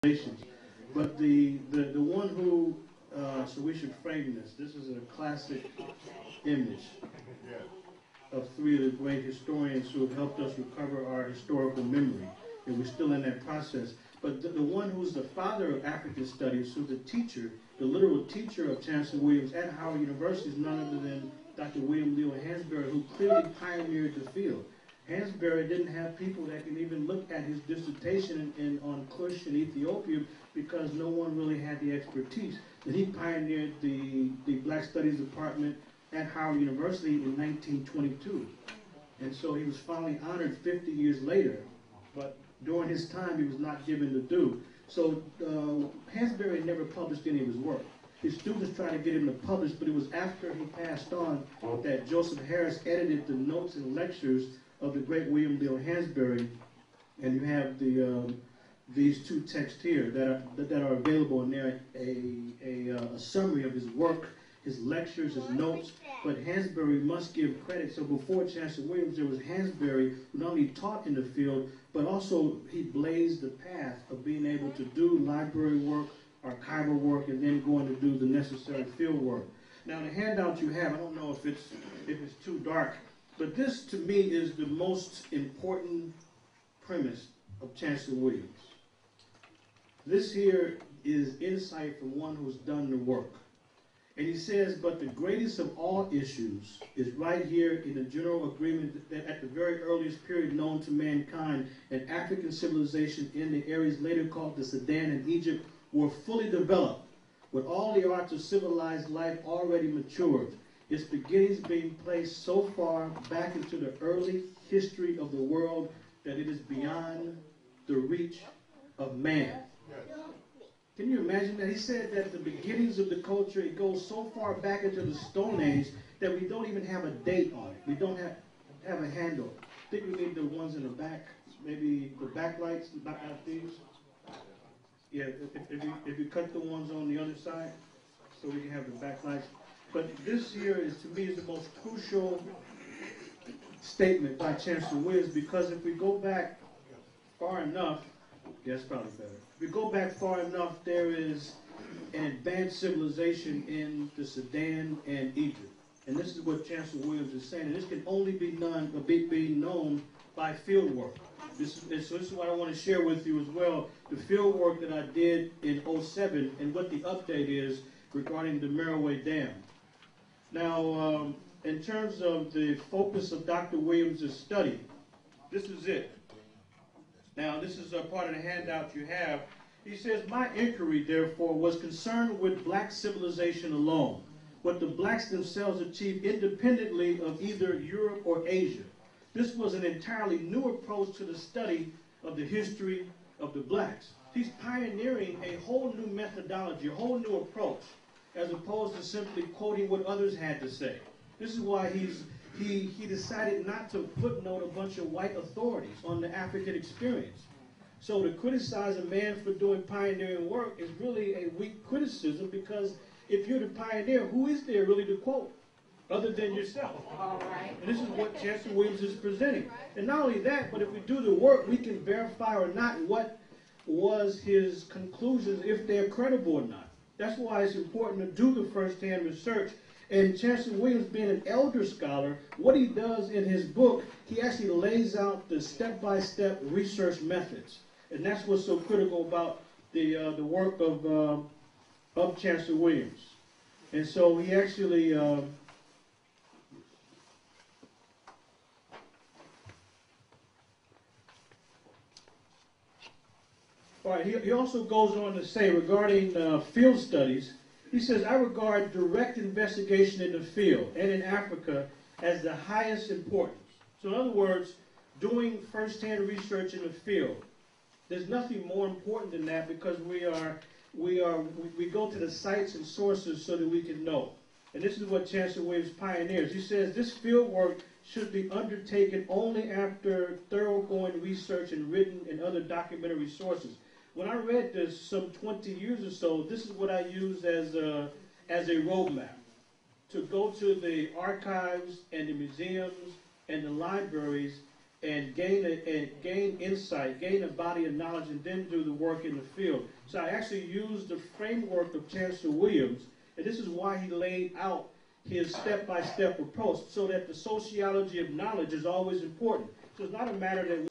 civilizations. But the one who, so we should frame this. This is a classic image of three of the great historians who have helped us recover our historical memory. And we're still in that process. But the one who's the father of African studies, who's the teacher, the literal teacher of Chancellor Williams at Howard University, is none other than Dr. William Leo Hansberry, who clearly pioneered the field. Hansberry didn't have people that can even look at his dissertation on Kush and Ethiopia because no one really had the expertise. And he pioneered the Black Studies Department at Howard University in 1922. And so he was finally honored 50 years later, but during his time he was not given the due. So Hansberry never published any of his work. His students tried to get him to publish, but it was after he passed on that Joseph Harris edited the notes and lectures of the great William Leo Hansberry, and you have these two texts here that are available in there, a summary of his work, his lectures, his notes. But Hansberry must give credit. So before Chancellor Williams, there was Hansberry, who not only taught in the field, but also he blazed the path of being able to do library work, archival work, and then going to do the necessary field work. Now, the handout you have, I don't know if it's too dark, but this to me is the most important premise of Chancellor Williams. This here is insight from one who's done the work. And he says, but the greatest of all issues is right here in the general agreement that at the very earliest period known to mankind, an African civilization in the areas later called the Sudan and Egypt were fully developed, with all the arts of civilized life already matured, its beginnings being placed so far back into the early history of the world that it is beyond the reach of man. Can you imagine that? He said that the beginnings of the culture, it goes so far back into the Stone Age that we don't even have a date on it. We don't have a handle. I think we need the ones in the back, maybe the backlights, not these. Yeah, if you cut the ones on the other side, so we can have the backlights. But this here is, to me, is the most crucial statement by Chancellor Williams, because if we go back far enough, that's probably better. If we go back far enough, there is an advanced civilization in the Sudan and Egypt. And this is what Chancellor Williams is saying. And this can only be known by field work. So this is what I want to share with you as well, the field work that I did in 2007 and what the update is regarding the Merowe Dam. Now, in terms of the focus of Dr. Williams' study, this is it. Now, this is a part of the handout you have. He says, my inquiry, therefore, was concerned with black civilization alone, what the blacks themselves achieved independently of either Europe or Asia. This was an entirely new approach to the study of the history of the blacks. He's pioneering a whole new methodology, a whole new approach, as opposed to simply quoting what others had to say. This is why he decided not to footnote a bunch of white authorities on the African experience. So to criticize a man for doing pioneering work is really a weak criticism, because if you're the pioneer, who is there really to quote other than yourself? All right. And this is what Chancellor Williams is presenting. And not only that, but if we do the work, we can verify or not what was his conclusions, if they're credible or not. That's why it's important to do the first-hand research. And Chancellor Williams, being an elder scholar, what he does in his book, he actually lays out the step-by-step research methods. And that's what's so critical about the work of Chancellor Williams. And so he actually all right, he also goes on to say regarding field studies, he says, I regard direct investigation in the field and in Africa as the highest importance. So in other words, doing first-hand research in the field, there's nothing more important than that, because we go to the sites and sources so that we can know. And this is what Chancellor Williams pioneers. He says this field work should be undertaken only after thoroughgoing research and written and other documentary sources. When I read this some 20 years or so, this is what I used as a roadmap, to go to the archives and the museums and the libraries and gain insight, gain a body of knowledge, and then do the work in the field. So I actually used the framework of Chancellor Williams, and this is why he laid out his step-by-step approach, so that the sociology of knowledge is always important. So it's not a matter that